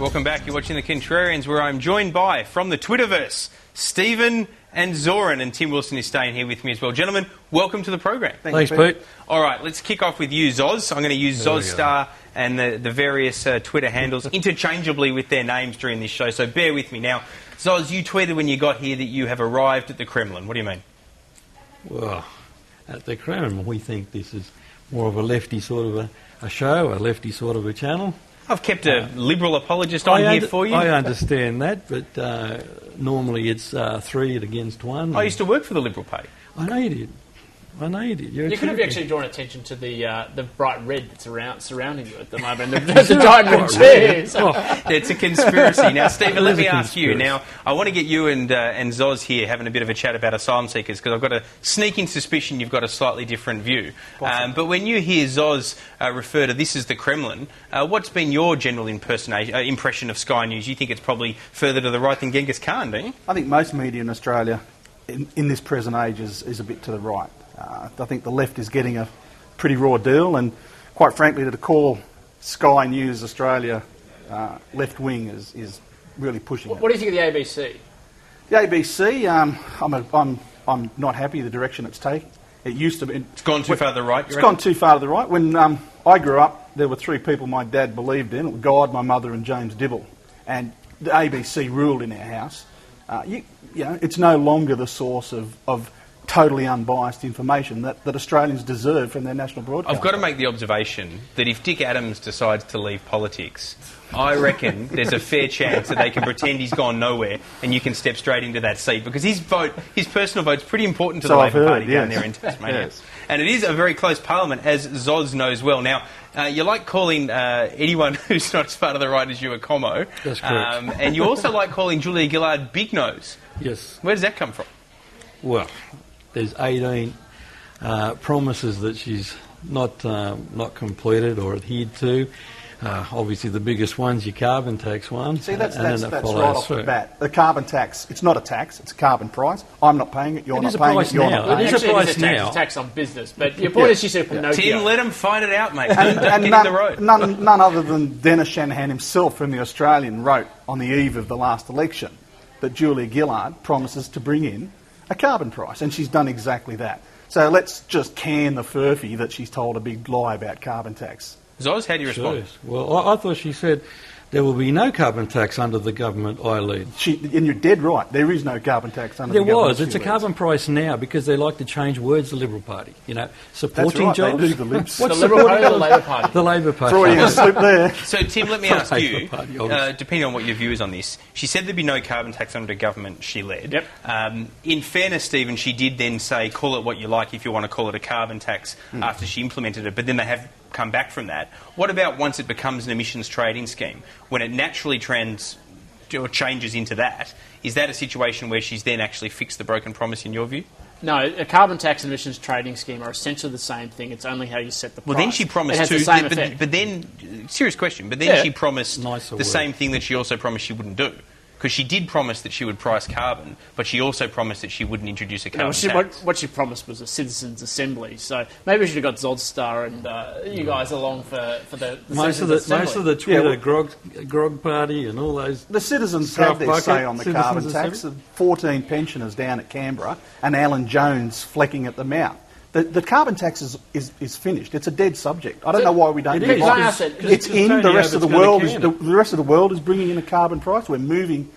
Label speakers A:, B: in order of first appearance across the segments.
A: Welcome back. You're watching The Contrarians, where I'm joined by, from the Twitterverse, Stephen and Zoran, and Tim Wilson is staying here with me as well. Gentlemen, welcome to the program.
B: Thanks, Pete.
A: All right, let's kick off with you, Zoz. I'm going to use Zozstar and the various Twitter handles interchangeably with their names during this show, so bear with me. Now, Zoz, you tweeted when you got here that you have arrived at the Kremlin. What do you mean?
B: Well, at the Kremlin, we think this is more of a lefty sort of a show, a lefty sort of a channel.
A: I've kept a Liberal apologist on here for you.
B: I understand that, but normally it's 3 against 1.
A: I used to work for the Liberal Party.
B: I know you did.
C: You could have actually drawn attention to the bright red that's surrounding you at the moment. The giant red chairs.
A: It's a conspiracy. Now, Stephen, let me ask you. Now, I want to get you and Zoz here having a bit of a chat about asylum seekers, because I've got a sneaking suspicion you've got a slightly different view. But when you hear Zoz refer to this as the Kremlin, what's been your general impression of Sky News? You think it's probably further to the right than Genghis Khan, don't you?
D: I think most media in Australia in this present age is a bit to the right. I think the left is getting a pretty raw deal, and quite frankly, to call Sky News Australia left wing is really pushing it.
C: What do you think of the ABC?
D: The ABC, I'm not happy with the direction it's taking. It used to be.
A: It's gone too far to the right.
D: It's gone too far to the right. When I grew up, there were 3 people my dad believed in: God, my mother, and James Dibble. And the ABC ruled in our house. You know, it's no longer the source of totally unbiased information that Australians deserve from their national broadcaster.
A: I've got to make the observation that if Dick Adams decides to leave politics, I reckon there's a fair chance that they can pretend he's gone nowhere and you can step straight into that seat, because his personal vote's pretty important to the Labor Party down there in Tasmania. Yes. And it is a very close parliament, as Zoz knows well. Now, you like calling anyone who's not as far to the right as you a commo.
B: That's correct.
A: And you also like calling Julia Gillard Big Nose.
B: Yes.
A: Where does that come from?
B: Well, there's 18 promises that she's not completed or adhered to. Obviously, the biggest one's your carbon tax one.
D: See, that's right off the bat. The carbon tax, it's not a tax, it's a carbon price. I'm not paying it, you're not paying it, you're not paying it.
B: It is a price now.
C: It's a tax on business, but your point is she said Pinocchio.
A: Tim, let them fight it out, mate. Don't get in the road.
D: None other than Dennis Shanahan himself from The Australian wrote on the eve of the last election that Julia Gillard promises to bring in a carbon price, and she's done exactly that. So let's just can the furphy that she's told a big lie about carbon tax.
A: Zoz, how do you respond?
B: Well, I thought she said there will be no carbon tax under the government I lead.
D: And you're dead right. There is no carbon tax under the government.
B: There was. It's a carbon price now because they like to change words, the Liberal Party. You know, supporting
D: That's right,
B: jobs.
D: They do, the Libs.
C: What's the Liberal Party or the Labor Party?
B: The Labor Party.
D: Freudian slip there.
A: So, Tim, let me ask you, depending on what your view is on this, she said there'd be no carbon tax under the government she led.
C: Yep.
A: In fairness, Stephen, she did then say, call it what you like if you want to call it a carbon tax after she implemented it, but then they have come back from that. What about once it becomes an emissions trading scheme? When it naturally changes into that, is that a situation where she's then actually fixed the broken promise in your view?
C: No, a carbon tax and emissions trading scheme are essentially the same thing. It's only how you set the price.
A: Well, then she promised
C: it has the same effect.
A: But then, serious question, but then she promised the same thing that she also promised she wouldn't do. Because she did promise that she would price carbon, but she also promised that she wouldn't introduce a carbon tax.
C: What she promised was a citizens' assembly. So maybe we should have got Zoldstar and you guys along for the
B: most of the Twitter grog party and all those.
D: The citizens have their say on the carbon tax. 14 pensioners down at Canberra and Alan Jones flecking at the mouth. The carbon tax is finished. It's a dead subject. I don't know why we don't. It's in the rest of the world. The rest of the world is bringing in a carbon price. We're moving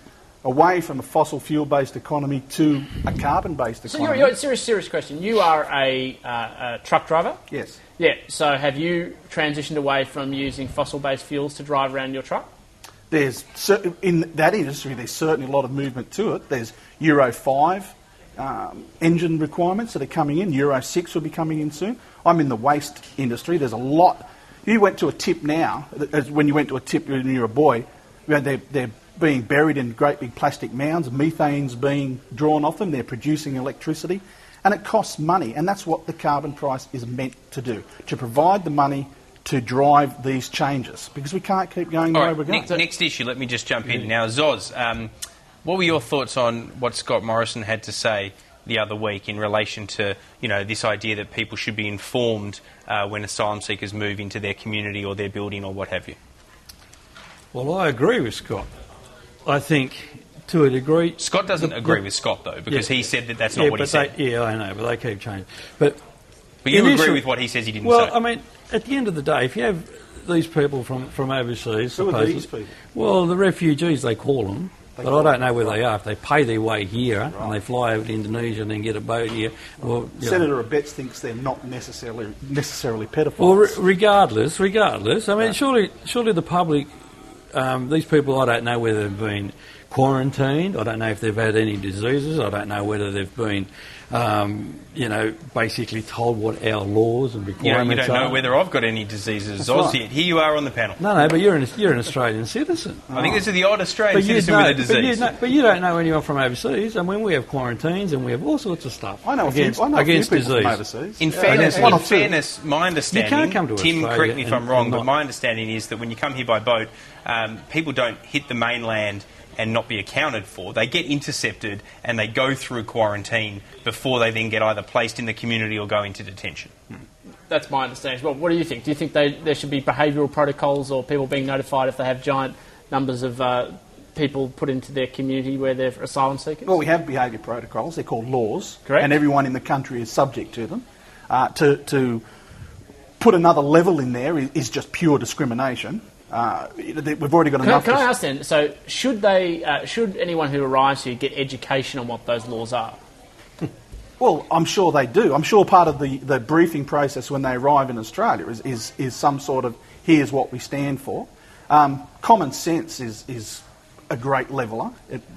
D: away from a fossil fuel-based economy to a carbon-based economy.
C: So, serious question. You are a truck driver.
D: Yes.
C: Yeah. So, have you transitioned away from using fossil-based fuels to drive around your truck?
D: In that industry, there's certainly a lot of movement to it. There's Euro 5. Engine requirements that are coming in. Euro 6 will be coming in soon. I'm in the waste industry. There's a lot. You went to a tip now, as when you went to a tip when you were a boy, they're being buried in great big plastic mounds. Methane's being drawn off them. They're producing electricity. And it costs money. And that's what the carbon price is meant to do, to provide the money to drive these changes. Because we can't keep going the way we're going.
A: Next issue, let me just jump in. Now, Zoz, what were your thoughts on what Scott Morrison had to say the other week in relation to, this idea that people should be informed when asylum seekers move into their community or their building or what have you?
B: Well, I agree with Scott. I think, to a degree...
A: Scott doesn't agree with Scott, though, because he said that that's not what he said.
B: I know, but they keep changing. But
A: you agree with what he says he didn't say?
B: Well, I mean, at the end of the day, if you have these people from overseas...
D: Who are these people?
B: Well, the refugees, they call them. But I don't know where they are. If they pay their way here and they fly over to Indonesia and then get a boat here... Well,
D: Senator Abetz thinks they're not necessarily pedophiles.
B: Well, regardless, I mean, surely the public... these people, I don't know whether they've been quarantined. I don't know if they've had any diseases. I don't know whether they've been, basically told what our laws and requirements are.
A: You don't know whether I've got any diseases. Here you are on the panel.
B: No, but you're an Australian citizen.
A: I think this is the odd Australian citizen with a disease.
B: But you don't know anyone from overseas. And when we have quarantines and we have all sorts of stuff against disease.
D: From overseas.
A: In fairness, my understanding,
B: you can't come to
A: Tim,
B: Australia
A: correct me if I'm wrong, but my understanding is that when you come here by boat, people don't hit the mainland and not be accounted for. They get intercepted and they go through quarantine before they then get either placed in the community or go into detention.
C: That's my understanding. Well, what do you think? Do you think there should be behavioural protocols or people being notified if they have giant numbers of people put into their community where they're asylum seekers?
D: Well, we have behaviour protocols. They're called laws.
C: Correct.
D: And everyone in the country is subject to them. To put another level in there is just pure discrimination. We've already got enough...
C: Can I ask then, so should anyone who arrives here get education on what those laws are?
D: Well, I'm sure they do. I'm sure part of the briefing process when they arrive in Australia is some sort of, here's what we stand for. Common sense is a great leveller.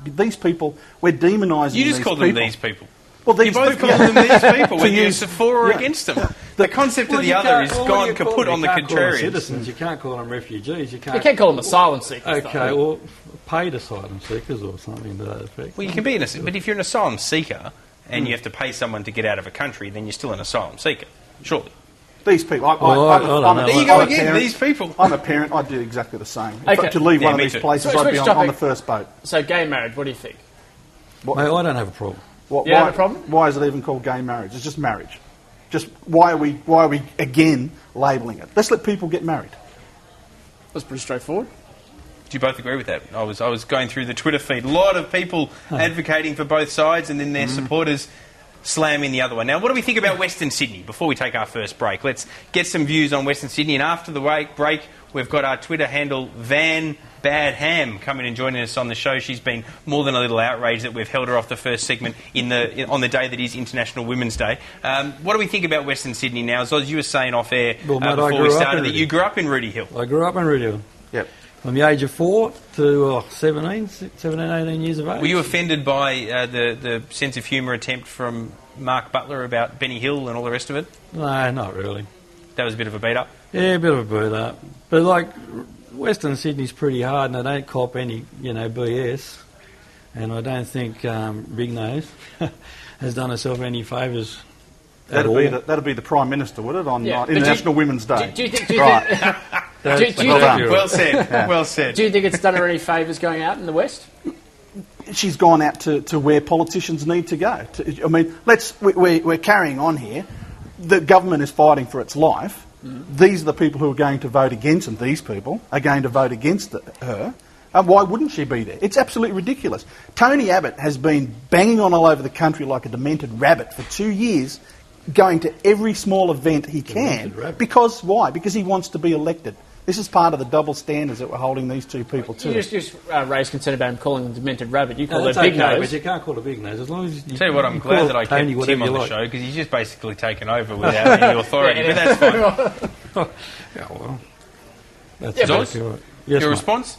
D: These people, we're demonising these people.
A: You just called them these people.
D: Well, these
A: you both called them these people when you're for or against them. The concept of the other is gone kaput on the Contrarians.
B: Citizens, you can't call them refugees. You can't
C: call them asylum seekers.
B: Okay, well, paid asylum seekers or something to that effect.
A: Well, you can be but if you're an asylum seeker and you have to pay someone to get out of a country, then you're still an asylum seeker, surely.
D: These people,
A: there you go again, these people.
D: I'm a parent, I'd do exactly the same.
C: Okay.
D: To leave one of these places, I'd be on the first boat.
C: So gay marriage, what do you think?
B: Mate, I don't have a problem.
C: You have a problem?
D: Why is it even called gay marriage? It's just marriage. Just why are we again labelling it? Let's let people get married.
C: That's pretty straightforward.
A: Do you both agree with that? I was going through the Twitter feed. A lot of people advocating for both sides and then their supporters slamming the other one. Now, what do we think about Western Sydney? Before we take our first break, let's get some views on Western Sydney. And after the break, we've got our Twitter handle, Van Bad Ham, coming and joining us on the show. She's been more than a little outraged that we've held her off the first segment on the day that is International Women's Day. What do we think about Western Sydney now? As you were saying off air before we started that you grew up in Rooty Hill.
B: I grew up in Rooty Hill.
D: Yep.
B: From the age of 4 to 17, 18 years of age.
A: Were you offended by the sense of humour attempt from Mark Butler about Benny Hill and all the rest of it?
B: No, not really.
A: That was a bit of a beat-up?
B: Yeah, a bit of a beat-up. But, like, Western Sydney's pretty hard and they don't cop any, BS. And I don't think Big Nose has done herself any favours at all.
D: That'd be the Prime Minister, would it, on International Women's Day?
C: Do you think...
A: Well said. Well said.
C: Do you think it's done her any favours going out in the West?
D: She's gone out to where politicians need to go. We're carrying on here. The government is fighting for its life. These are the people who are going to vote against, and these people are going to vote against her. Why wouldn't she be there? It's absolutely ridiculous. Tony Abbott has been banging on all over the country like a demented rabbit for 2 years, going to every small event he can. Because why? Because he wants to be elected. This is part of the double standards that we're holding these two people to.
C: You just raised concern about him calling them demented rabbit. You call her Big Nose.
B: But you can't call her Big Nose. As long as you
A: tell you what, I'm glad that I kept Tim on the show because he's just basically taken over without any authority. But that's fine.
B: Yeah, well,
A: that's your response?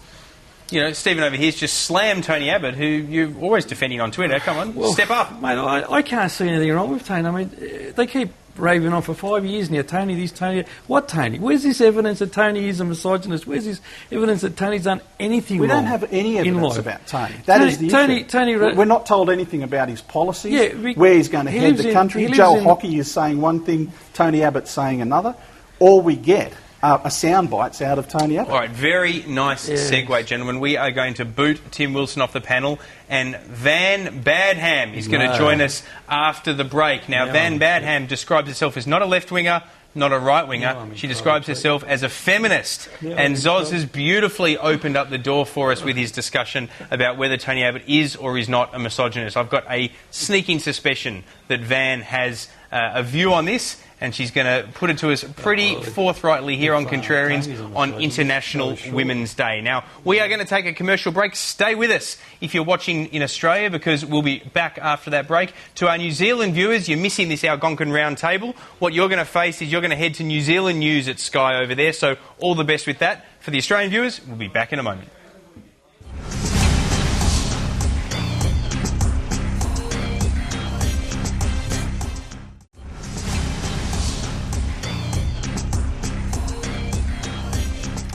A: Stephen over here's just slammed Tony Abbott, who you're always defending on Twitter. Come on, step up.
B: Mate, I can't see anything wrong with Tony. I mean, they keep raving on for 5 years now. Tony this, Tony... What Tony? Where's this evidence that Tony is a misogynist? Where's this evidence that Tony's done anything wrong?
D: We don't have any evidence about Tony. That is the issue. We're not told anything about his policies, where he's going to head the country. Joel Hockey is saying one thing, Tony Abbott's saying another. All we get are sound bites out of Tony Abbott.
A: All right, very nice segue, gentlemen. We are going to boot Tim Wilson off the panel, and Van Badham is going to join us after the break. Now, Van Badham describes herself as not a left-winger, not a right-winger. She describes herself as a feminist. And Zoz has beautifully opened up the door for us with his discussion about whether Tony Abbott is or is not a misogynist. I've got a sneaking suspicion that Van has a view on this, and she's going to put it to us pretty forthrightly here on Contrarians on International Women's Day. Now, we are going to take a commercial break. Stay with us if you're watching in Australia, because we'll be back after that break. To our New Zealand viewers, you're missing this Algonquin Round Table. What you're going to face is you're going to head to New Zealand News at Sky over there, so all the best with that. For the Australian viewers, we'll be back in a moment.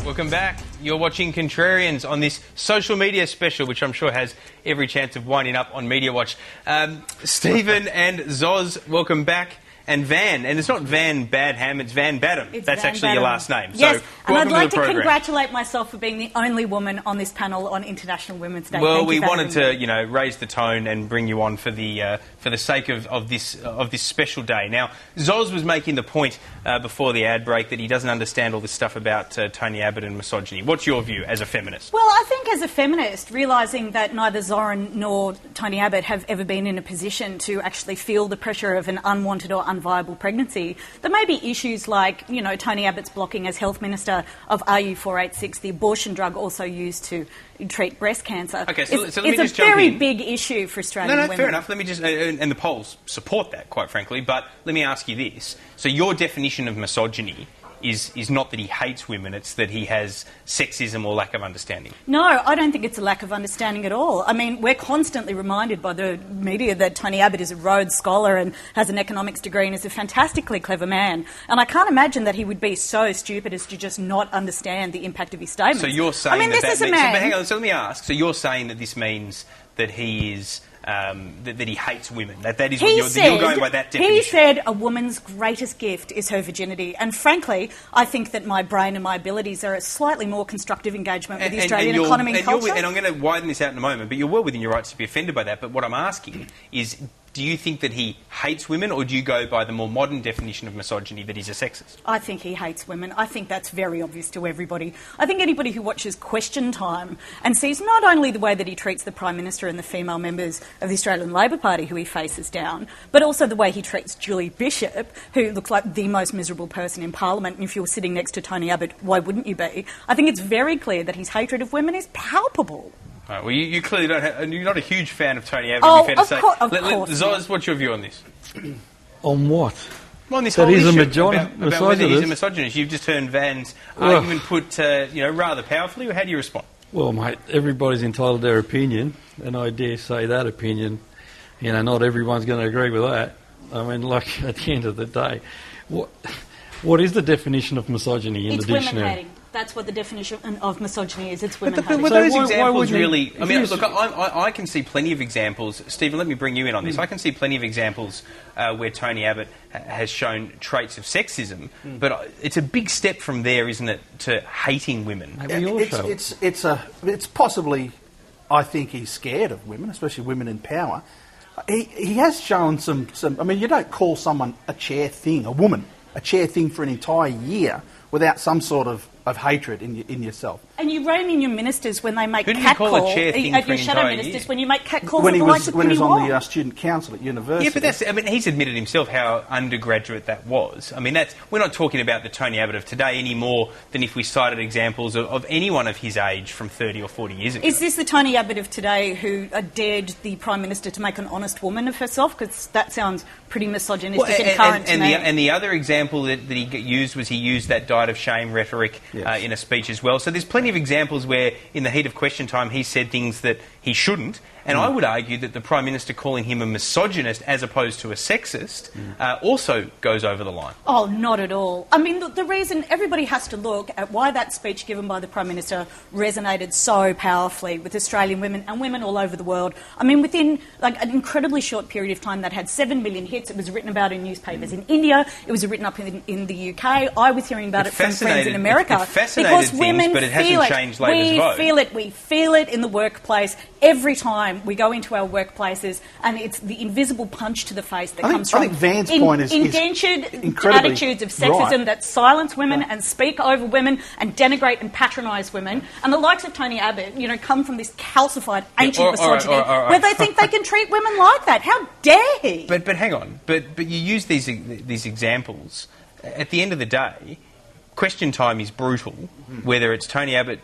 A: Welcome back. You're watching Contrarians on this social media special, which I'm sure has every chance of winding up on Media Watch. Stephen and Zoz, welcome back. And Van, and it's not Van Badham, it's Van Badham. That's
E: Van
A: actually
E: Badham.
A: your last name.
E: Yes,
A: so,
E: and I'd like to
A: program.
E: congratulate myself for being the only woman on this panel on International Women's Day.
A: Well,
E: Thank
A: we
E: you for
A: wanted
E: having
A: to,
E: me.
A: raise the tone and bring you on for the sake of this special day. Now, Zoz was making the point before the ad break that he doesn't understand all this stuff about Tony Abbott and misogyny. What's your view as a feminist?
E: Well, I think as a feminist, realising that neither Zoran nor Tony Abbott have ever been in a position to actually feel the pressure of an unwanted or unviable pregnancy, there may be issues like, Tony Abbott's blocking as Health Minister of RU486, the abortion drug also used to treat breast cancer.
A: Okay, so let me
E: it's
A: just
E: a
A: jump
E: very
A: in.
E: big issue for Australian women.
A: Fair enough. Let me just, and the polls support that, quite frankly, but let me ask you this. So your definition of misogyny is not that he hates women, it's that he has sexism or lack of understanding.
E: No, I don't think it's a lack of understanding at all. I mean, we're constantly reminded by the media that Tony Abbott is a Rhodes Scholar and has an economics degree and is a fantastically clever man. And I can't imagine that he would be so stupid as to just not understand the impact of his statements.
A: So you're saying
E: this is a man...
A: hang on, so let me ask. So you're saying that this means that he is... that he hates women. That is what you're going by that definition.
E: He said a woman's greatest gift is her virginity. And frankly, I think that my brain and my abilities are a slightly more constructive engagement with the Australian economy and culture.
A: And I'm going to widen this out in a moment, but you're well within your rights to be offended by that. But what I'm asking is, do you think that he hates women, or do you go by the more modern definition of misogyny, that he's a sexist?
E: I think he hates women. I think that's very obvious to everybody. I think anybody who watches Question Time and sees not only the way that he treats the Prime Minister and the female members of the Australian Labor Party who he faces down, but also the way he treats Julie Bishop, who looks like the most miserable person in Parliament, and if you were sitting next to Tony Abbott, why wouldn't you be? I think it's very clear that his hatred of women is palpable.
A: Right, well, you clearly don't you're not a huge fan of Tony Abbott, to be fair to say.
E: Of course.
A: Zoz, what's your view on this?
B: On what?
A: Well, on this
B: That
A: whole
B: he's a
A: issue
B: misogynist?
A: about whether he's a misogynist. You've just heard Van's argument put rather powerfully. How do you respond?
B: Well, mate, everybody's entitled to their opinion, and I dare say that opinion, not everyone's going to agree with that. I mean, like, at the end of the day, what is the definition of misogyny in the dictionary?
E: It's women hating. That's what the definition of misogyny is. It's women hating.
A: But those examples
B: why
A: really... I mean, look, I can see plenty of examples. Stephen, let me bring you in on this. I can see plenty of examples where Tony Abbott has shown traits of sexism, but it's a big step from there, isn't it, to hating women?
D: It's possibly... I think he's scared of women, especially women in power. He has shown some... I mean, you don't call someone a chair thing, a woman, a chair thing for an entire year without some sort of hatred in yourself.
E: And you rein in your ministers when they make
A: Who did you
E: catcall
A: call a chair thing for
E: your
A: an
E: shadow
A: entire
E: ministers
A: year?
E: when you make catcalls
D: When
E: of
D: he
E: the likes
D: was
E: of
D: on
E: Penny
D: the student council at university.
A: Yeah, but he's admitted himself how undergraduate that was. I mean, we're not talking about the Tony Abbott of today any more than if we cited examples of anyone of his age from 30 or 40 years ago.
E: Is this the Tony Abbott of today who dared the Prime Minister to make an honest woman of herself? Because that sounds pretty misogynistic and current to me.
A: And the other example that he used was he used that diet of shame rhetoric in a speech as well. So there's plenty of examples where, in the heat of question time, he said things that he shouldn't. And I would argue that the Prime Minister calling him a misogynist as opposed to a sexist also goes over the line.
E: Oh, not at all. I mean, the reason everybody has to look at why that speech given by the Prime Minister resonated so powerfully with Australian women and women all over the world. I mean, within an incredibly short period of time, that had 7 million hits. It was written about in newspapers in India. It was written up in the UK. I was hearing about it from friends in America.
A: It fascinated
E: because women
A: but it hasn't doesn't change Labor's vote.
E: We feel it in the workplace every time we go into our workplaces, and it's the invisible punch to the face that comes from
D: I think Van's point is
E: indentured
D: incredibly
E: attitudes of sexism
D: right.
E: that silence women and speak over women and denigrate and patronise women. And the likes of Tony Abbott, come from this calcified ancient misogyny where they think they can treat women like that. How dare he?
A: But hang on. But you use these examples. At the end of the day, Question Time is brutal, whether it's Tony Abbott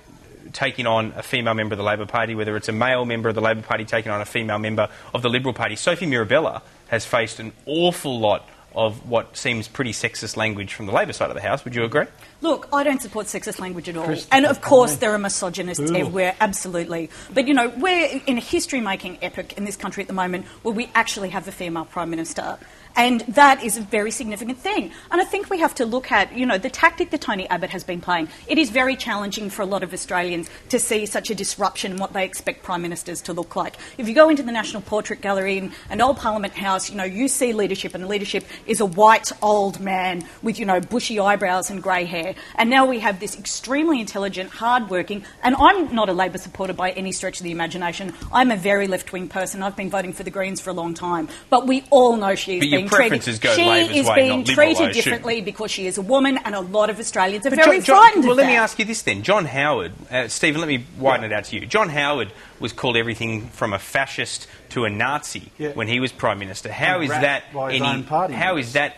A: taking on a female member of the Labor Party, whether it's a male member of the Labor Party taking on a female member of the Liberal Party. Sophie Mirabella has faced an awful lot of what seems pretty sexist language from the Labor side of the House. Would you agree?
E: Look, I don't support sexist language at all. And of course there are misogynists everywhere, absolutely. But, we're in a history-making epoch in this country at the moment where we actually have a female Prime Minister. And that is a very significant thing. And I think we have to look at, the tactic that Tony Abbott has been playing. It is very challenging for a lot of Australians to see such a disruption in what they expect Prime Ministers to look like. If you go into the National Portrait Gallery in an old Parliament House, you see leadership, and leadership is a white old man with, bushy eyebrows and grey hair. And now we have this extremely intelligent, hard-working, and I'm not a Labor supporter by any stretch of the imagination. I'm a very left-wing person. I've been voting for the Greens for a long time. But we all know she is being treated. She is being treated differently because she is a woman, and a lot of Australians are very frightened of that.
A: Well, let me ask you this then. John Howard, Stephen, let me widen it out to you. John Howard was called everything from a fascist to a Nazi when he was Prime Minister. How is that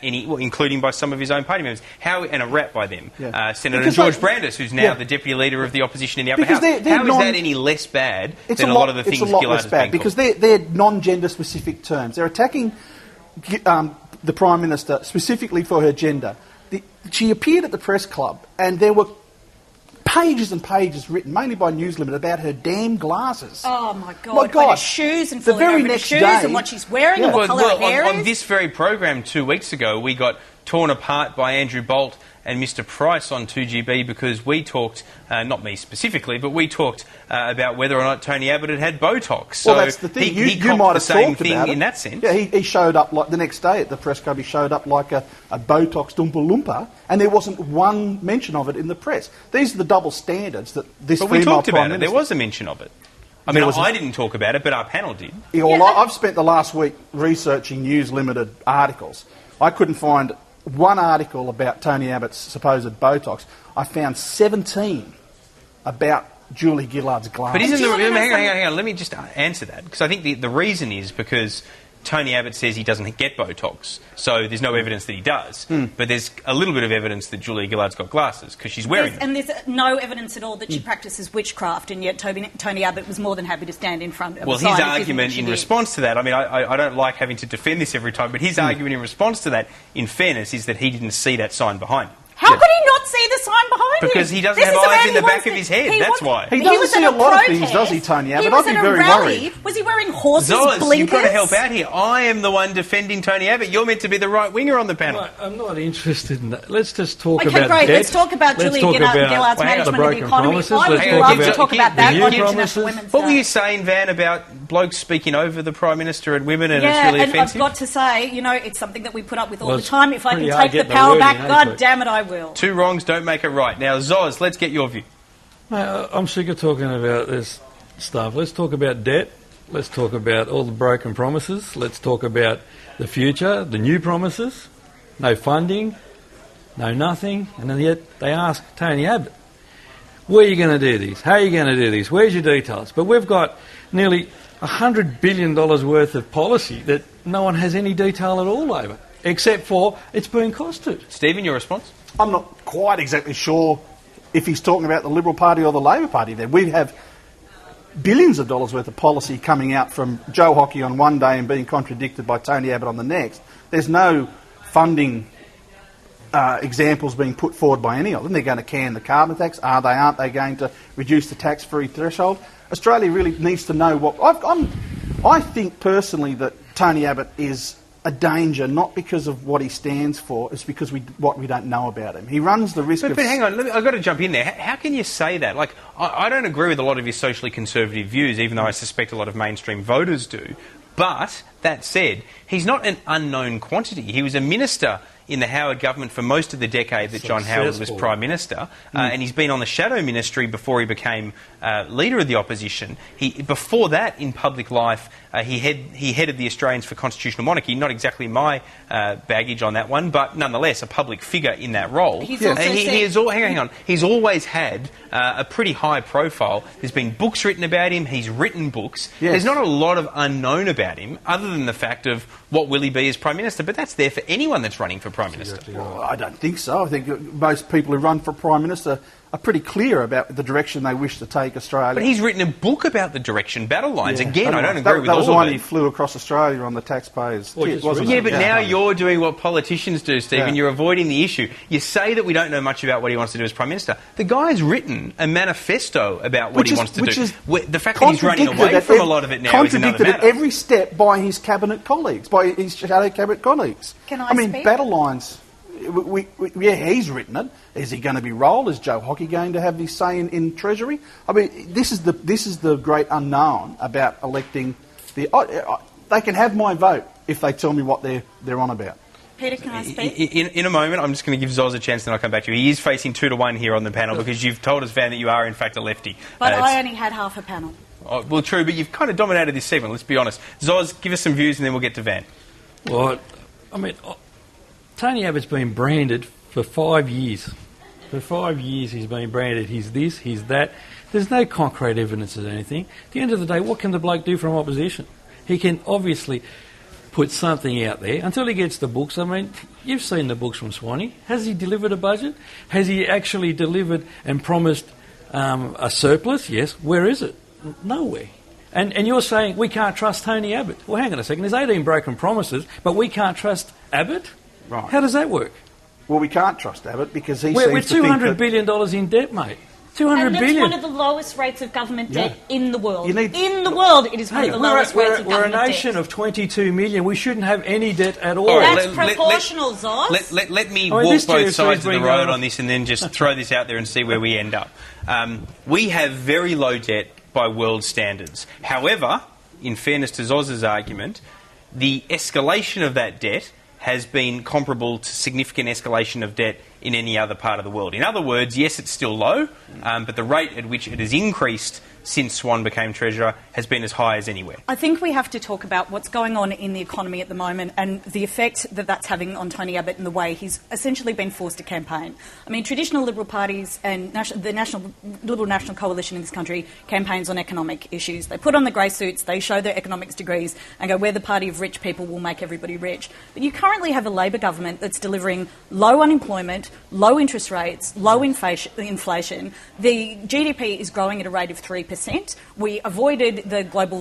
A: any, including by some of his own party members, and a rat by them? Senator George Brandis, who's now the Deputy Leader of the Opposition in the Upper House. How is that any less bad than a lot of the things Gillard has been called?
D: Because they're non-gender specific terms. They're attacking the Prime Minister specifically for her gender. She appeared at the press club, and there were pages and pages written, mainly by News Limited, about her damn glasses.
E: Oh, my God. Her shoes and falling over the shoes and what she's wearing and what colour her hair is.
A: On this very program 2 weeks ago, we got torn apart by Andrew Bolt and Mr Price on 2GB because we talked, not me specifically, but we talked about whether or not Tony Abbott had Botox. So
D: that's the thing.
A: He
D: you might have
A: the same
D: talked
A: thing
D: about
A: in that sense.
D: Yeah, he showed up like the next day at the press club. He showed up like a Botox Oompa Loompa, and there wasn't one mention of it in the press. These are the double standards that this female Prime Minister...
A: But we talked about it. There was a mention of it. I mean, I didn't talk about it, but our panel did.
D: Yeah, well, I've spent the last week researching News Limited articles. I couldn't find one article about Tony Abbott's supposed Botox. I found 17 about Julie Gillard's glasses.
A: But hang on, let me just answer that, because I think the reason is because Tony Abbott says he doesn't get Botox, so there's no evidence that he does. But there's a little bit of evidence that Julia Gillard's got glasses, because she's wearing them.
E: And there's no evidence at all that she practices witchcraft, and yet Tony Abbott was more than happy to stand in front of
A: his argument in response to that, I mean, I don't like having to defend this every time, but his argument in response to that, in fairness, is that he didn't see that sign behind him.
E: How could he not see the sign behind him?
A: Because he doesn't have eyes in the back of his head, that's why.
D: He doesn't see a lot of things, does he, Tony Abbott? I'd be very worried.
E: Was he wearing horses'
A: Zoz,
E: blinkers?
A: You've got to help out here. I am the one defending Tony Abbott. You're meant to be the right-winger on the panel.
B: Right, I'm not interested in that. Let's just talk about
E: Okay, great.
B: debt.
E: Let's talk about Julia Gillard's management of the economy. I would love to talk about that on International Women's Day.
A: What were you saying, Van, about blokes speaking over the Prime Minister and women, and it's really offensive?
E: I've got to say, it's something that we put up with all the time. If I can take the power back, God damn it, I will.
A: Two wrongs don't make it right. Now, Zoz, let's get your view.
B: I'm sick of talking about this stuff. Let's talk about debt. Let's talk about all the broken promises. Let's talk about the future, the new promises. No funding, no nothing. And then yet they ask Tony Abbott, where are you going to do this? How are you going to do this? Where's your details? But we've got nearly $100 billion worth of policy that no one has any detail at all over, except for it's being costed.
A: Stephen, your response?
D: I'm not quite exactly sure if he's talking about the Liberal Party or the Labor Party there. We have billions of dollars worth of policy coming out from Joe Hockey on one day and being contradicted by Tony Abbott on the next. There's no funding examples being put forward by any of them. They're going to can the carbon tax. Aren't they going to reduce the tax-free threshold? Australia really needs to know what... I think personally that Tony Abbott is a danger, not because of what he stands for, it's because what we don't know about him. He runs the risk of...
A: But hang on, I've got to jump in there. How can you say that? Like, I don't agree with a lot of his socially conservative views, even though I suspect a lot of mainstream voters do. But, that said, he's not an unknown quantity. He was a minister in the Howard government for most of the decade that John Howard was Prime Minister, and he's been on the shadow ministry before he became Leader of the Opposition. Before that, in public life, he headed the Australians for Constitutional Monarchy. Not exactly my baggage on that one, but nonetheless a public figure in that role. Hang on. He's always had a pretty high profile. There's been books written about him. He's written books. Yes. There's not a lot of unknown about him, other than the fact of what will he be as Prime Minister. But that's there for anyone that's running for Prime Minister.
D: Exactly right. Well, I don't think so. I think most people who run for Prime Minister are pretty clear about the direction they wish to take Australia.
A: But he's written a book about the direction, battle lines. Yeah. Again, I don't agree with all of it. That
D: was the one he flew across Australia on the taxpayers' tip, wasn't it?
A: Yeah, but now you're doing what politicians do, Stephen. Yeah. You're avoiding the issue. You say that we don't know much about what he wants to do as Prime Minister. The guy's written a manifesto about what he wants to do. The fact that he's running away from a lot of it now is another matter.
D: Contradicted at every step by his cabinet colleagues, by his shadow cabinet colleagues.
E: I mean,
D: speak? Battle lines... he's written it. Is he going to be rolled? Is Joe Hockey going to have his say in Treasury? I mean, this is the great unknown about electing the. They can have my vote if they tell me what they're on about.
E: Peter, can I speak?
A: In a moment, I'm just going to give Zoz a chance, then I'll come back to you. He is facing 2-1 here on the panel because you've told us, Van, that you are in fact a lefty.
E: But I only had half a panel.
A: Oh, well, true, but you've kind of dominated this segment. Let's be honest. Zoz, give us some views, and then we'll get to Van.
B: Well, I mean, Tony Abbott's been branded for 5 years. For 5 years he's been branded. He's this, he's that. There's no concrete evidence of anything. At the end of the day, what can the bloke do from opposition? He can obviously put something out there until he gets the books. I mean, you've seen the books from Swanee. Has he delivered a budget? Has he actually delivered and promised a surplus? Yes. Where is it? Nowhere. And you're saying we can't trust Tony Abbott. Well, hang on a second. There's 18 broken promises, but we can't trust Abbott?
D: Right.
B: How does that work?
D: Well, we can't trust Abbott because we're
B: $200 billion in debt, mate. $200 billion.
E: That's one of the lowest rates of government debt in the world. In the world, it is one of the lowest rates of government debt.
B: We're a nation of 22 million. We shouldn't have any debt at all.
E: That's proportional, Zoz.
A: Let me walk both sides of the road on this and then just throw this out there and see where we end up. We have very low debt by world standards. However, in fairness to Zoz's argument, the escalation of that debt has been comparable to significant escalation of debt in any other part of the world. In other words, yes, it's still low, but the rate at which it has increased since Swan became Treasurer has been as high as anywhere.
E: I think we have to talk about what's going on in the economy at the moment and the effect that that's having on Tony Abbott and the way he's essentially been forced to campaign. I mean, traditional Liberal parties and the Liberal National Coalition in this country campaigns on economic issues. They put on the grey suits, they show their economics degrees and go, we're the party of rich people, we'll make everybody rich. But you currently have a Labor government that's delivering low unemployment, low interest rates, low inflation. The GDP is growing at a rate of 3%. We avoided the global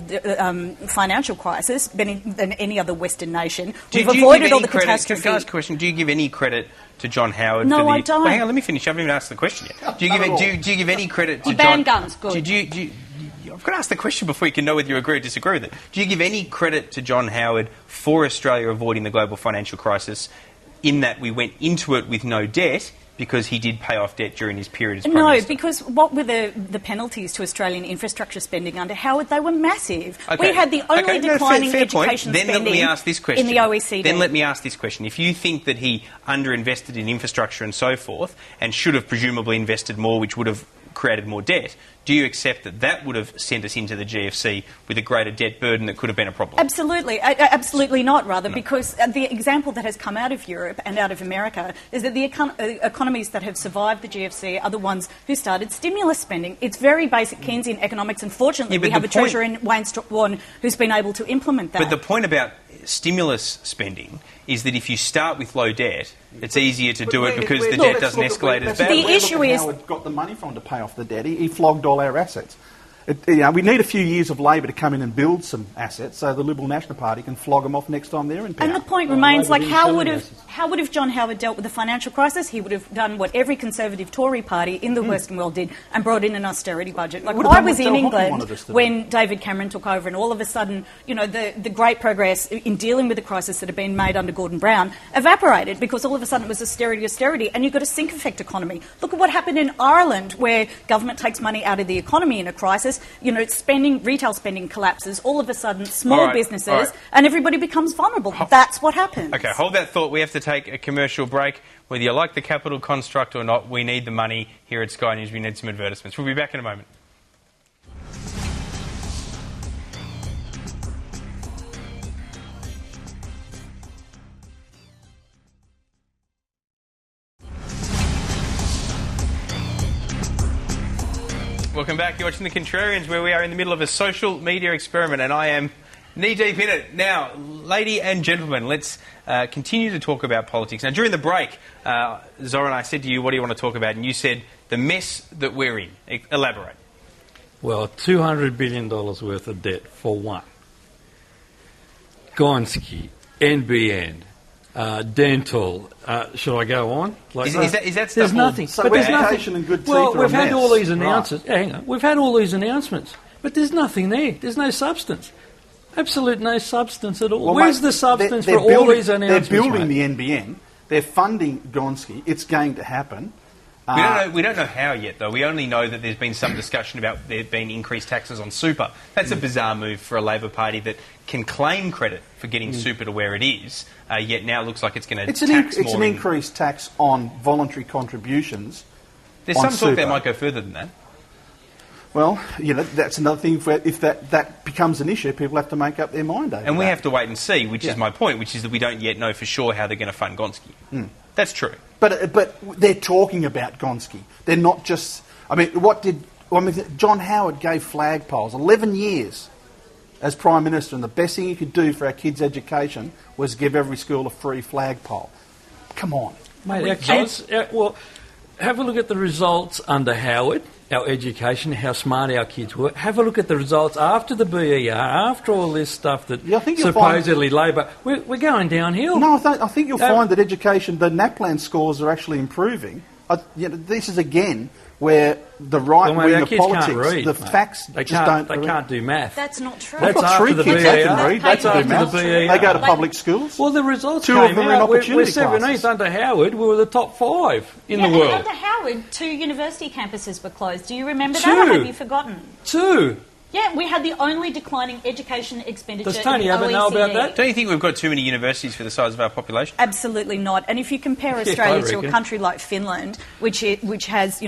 E: financial crisis better than any other Western nation. We've avoided all the catastrophe.
A: Can I ask a question? Do you give any credit to John Howard?
E: No, I don't.
A: Well, hang on, let me finish. I haven't even asked the question yet. Do you give any credit to
E: John?
A: Ban
E: guns, good.
A: I've got to ask the question before you can know whether you agree or disagree with it. Do you give any credit to John Howard for Australia avoiding the global financial crisis in that we went into it with no debt because he did pay off debt during his period as Prime Minister?
E: No, because what were the penalties to Australian infrastructure spending under Howard? They were massive.
A: Okay.
E: We had the only declining
A: fair
E: education
A: spending
E: in the OECD.
A: Then let me ask this question. If you think that he underinvested in infrastructure and so forth and should have presumably invested more, which would have created more debt, do you accept that that would have sent us into the GFC with a greater debt burden that could have been a problem?
E: Absolutely. Absolutely not, rather, because the example that has come out of Europe and out of America is that the economies that have survived the GFC are the ones who started stimulus spending. It's very basic Keynesian economics, and fortunately we have a treasurer in Wayne Swan who's been able to implement that.
A: But the point about stimulus spending is that if you start with low debt, it's easier to do it because the debt doesn't escalate as badly.
E: The issue is
D: Howard got the money from to pay off the debt. He flogged all our assets. We need a few years of Labor to come in and build some assets so the Liberal National Party can flog them off next time they're in power.
E: And the point remains, like, how would have John Howard dealt with the financial crisis? He would have done what every Conservative Tory party in the Western world did and brought in an austerity budget. Like, I was in England when David Cameron took over, and all of a sudden, you know, the great progress in dealing with the crisis that had been made under Gordon Brown evaporated because all of a sudden it was austerity, and you've got a sink effect economy. Look at what happened in Ireland, where government takes money out of the economy in a crisis crisis, retail spending collapses, all of a sudden small businesses,
A: right.
E: and everybody becomes vulnerable. That's what happens.
A: Okay, hold that thought. We have to take a commercial break. Whether you like the capital construct or not, we need the money here at Sky News. We need some advertisements. We'll be back in a moment. Welcome back. You're watching The Contrarians, where we are in the middle of a social media experiment, and I am knee-deep in it. Now, lady and gentlemen, let's continue to talk about politics. Now, during the break, Zoran, I said to you, what do you want to talk about? And you said, the mess that we're in. Elaborate.
B: Well, $200 billion worth of debt for one. Gonski, NBN, dental. Should I go on?
A: Is that stuff?
B: There's nothing.
D: So
B: but there's
D: education
B: nothing.
D: and good teeth
B: well,
D: are
B: we've
D: a
B: had
D: mess.
B: all these
D: Right.
B: announcements. Yeah, hang on. We've had all these announcements, but there's nothing there. There's no substance. Absolute no substance at all.
D: Well,
B: Where's
D: mate,
B: the substance
D: they're
B: for all these announcements?
D: They're building
B: mate?
D: the NBN. They're funding Gonski. It's going to happen.
A: We don't know how yet, though. We only know that there's been some discussion about there being increased taxes on super. That's a bizarre move for a Labor Party that can claim credit for getting super to where it is, yet now it looks like it's going to tax more.
D: It's an increased tax on voluntary contributions.
A: There's some
D: super.
A: talk that might go further than that.
D: Well, that's another thing. If that becomes an issue, people have to make up their mind over
A: And we
D: that.
A: have to wait and see, which is my point, which is that we don't yet know for sure how they're going to fund Gonski. That's true.
D: But they're talking about Gonski. They're not just... John Howard gave flagpoles 11 years as Prime Minister, and the best thing he could do for our kids' education was give every school a free flagpole. Come on.
B: Mate, our kids, well, have a look at the results under Howard, our education, how smart our kids were. Have a look at the results after the BER, after all this stuff that
D: I think you'll
B: supposedly Labor... We're going downhill.
D: No, I think you'll find that education, the NAPLAN scores are actually improving. This is, again, where the right wing of politics, the facts
B: they
D: just don't...
B: They can't do math.
E: That's not true.
B: That's
D: I've got
B: after
D: three
B: the
D: kids
B: BER.
D: that can read.
B: That's
D: They can do
B: after the
D: maths.
B: BER.
D: They go to public schools.
B: Well, the results
D: Two
B: came
D: of them are
B: out.
D: in opportunity
B: We're 17th
D: classes.
B: under Howard. We were the top 5 in the
E: And
B: world.
E: under Howard, 2 university campuses were closed. Do you remember that, or have you forgotten?
B: 2.
E: Yeah, we had the only declining education expenditure
B: Does Tony
E: in the
B: Abbott know about
E: OECD.
B: that?
A: Don't you think we've got too many universities for the size of our population?
E: Absolutely not. And if you compare
B: I
E: Australia to a
B: reckon.
E: country like Finland, which has,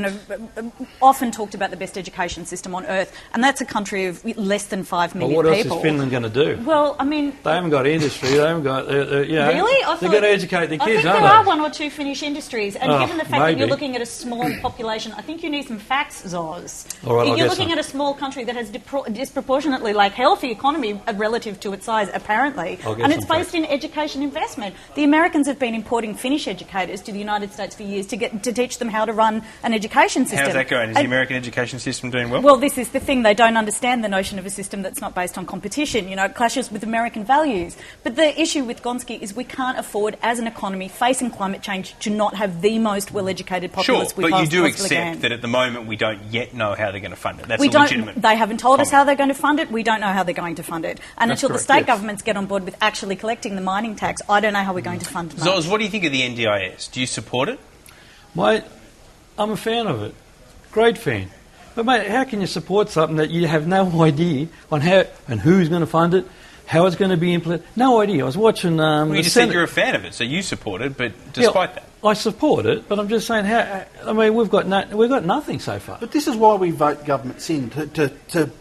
E: often talked about the best education system on earth, and that's a country of less than 5 million
B: Well, what
E: people.
B: else is Finland going to do?
E: Well, I mean...
B: They haven't got industry. They haven't got...
E: Really?
B: They're going to educate their
E: I
B: kids,
E: think
B: aren't
E: there
B: they?
E: are 1 or 2 Finnish industries, and given the fact that you're
B: maybe.
E: looking at a small population, I think you need some facts, Zoz.
B: All right, I'll
E: you're
B: get
E: looking
B: some.
E: at a small country that has disproportionately healthy economy relative to its size, apparently,
B: I'll get
E: and it's
B: some
E: based
B: facts.
E: in education investment. The Americans have been importing Finnish educators to the United States for years to teach them how to run an education system.
A: How's that going? Is the American education system doing well?
E: Well, this is the thing. They don't understand the notion of a system that's not based on competition. It clashes with American values. But the issue with Gonski is we can't afford, as an economy, facing climate change, to not have the most well-educated populace
A: Sure,
E: we
A: but you do
E: possibly can.
A: accept that at the moment we don't yet know how they're going to fund it. That's
E: We
A: a
E: don't.
A: legitimate
E: They haven't told us
A: comment.
E: how they're going to fund it. We don't know how they're going to fund it. And
B: That's
E: until the
B: correct,
E: state
B: yes.
E: governments get on board with actually collecting the mining tax, I don't know how we're going to fund it.
A: Zoz, what do you think of the NDIS? Do you support it?
B: Mate, I'm a fan of it. Great fan. But, mate, how can you support something that you have no idea on how and who's going to fund it, how it's going to be implemented? No idea. I was watching
A: Well,
B: the
A: you just
B: Senate.
A: said you're a fan of it, so you support it, but despite that.
B: I support it, but I'm just saying we've got nothing so far.
D: But this is why we vote governments in, to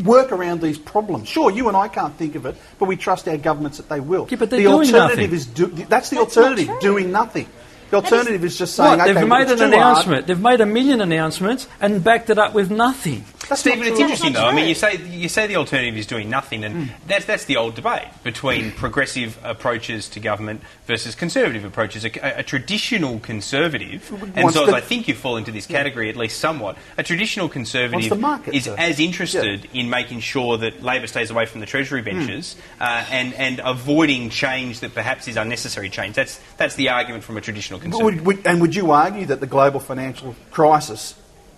D: work around these problems. Sure, you and I can't think of it, but we trust our governments that they will.
B: Yeah, but they're
D: the
B: doing
D: alternative
B: nothing.
D: is that's the
E: That's not
D: alternative,
E: true.
D: doing nothing. The alternative is just saying,
B: What?
D: okay,
B: They've made
D: it's
B: an
D: too hard.
B: announcement. They've made 1 million announcements and backed it up with nothing.
D: That's
A: Stephen,
D: not
A: it's
D: true.
A: interesting
E: That's
A: though. I
E: not
A: mean,
E: true.
A: you say the alternative is doing nothing, and that's the old debate between progressive approaches to government versus conservative approaches. A traditional conservative, and
D: Wants
A: so
D: the-
A: I think you fall into this category at least somewhat. A traditional conservative
D: the market
A: is
D: to-
A: as interested in making sure that Labor stays away from the Treasury benches and avoiding change that perhaps is unnecessary change. That's the argument from a traditional conservative.
D: Would you argue that the global financial crisis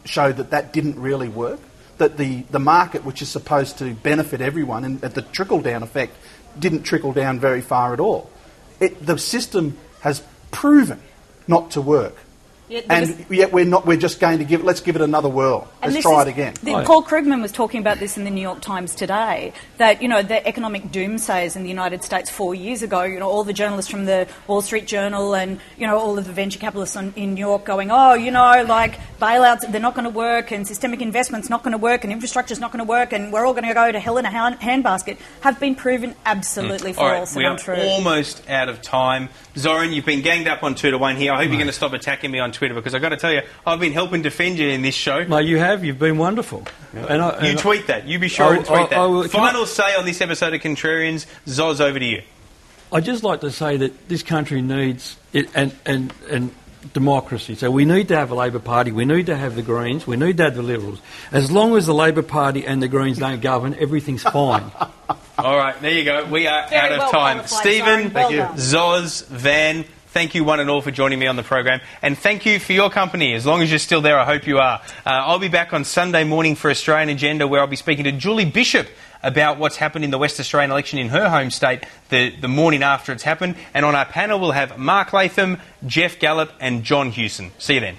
D: showed that didn't really work? That the market, which is supposed to benefit everyone, and the trickle-down effect didn't trickle down very far at all. The system has proven not to work. and yet we're just going to let's give it another whirl. Let's try it again.
E: Paul Krugman was talking about this in the New York Times today, that, the economic doomsayers in the United States 4 years ago, all the journalists from the Wall Street Journal and, all of the venture capitalists in New York going, bailouts, they're not going to work, and systemic investment's not going to work, and infrastructure's not going to work, and we're all going to go to hell in a handbasket, have been proven absolutely false and untrue.
A: We are almost out of time. Zoran, you've been ganged up on 2 to 1 here. I hope you're going to stop attacking me on Twitter, because I've got to tell you, I've been helping defend you in this show.
B: No, you have. You've been wonderful.
A: You tweet that. You be sure to tweet that. Final say on this episode of Contrarians. Zoz, over to you.
B: I'd just like to say that this country needs it and democracy. So we need to have a Labor Party, we need to have the Greens, we need to have the Liberals. As long as the Labor Party and the Greens don't govern, everything's fine.
A: All right, there you go. We are out of time. Stephen, Zoz, Van, thank you one and all for joining me on the program. And thank you for your company. As long as you're still there, I hope you are. I'll be back on Sunday morning for Australian Agenda, where I'll be speaking to Julie Bishop about what's happened in the West Australian election in her home state the morning after it's happened. And on our panel, we'll have Mark Latham, Jeff Gallup and John Hewson. See you then.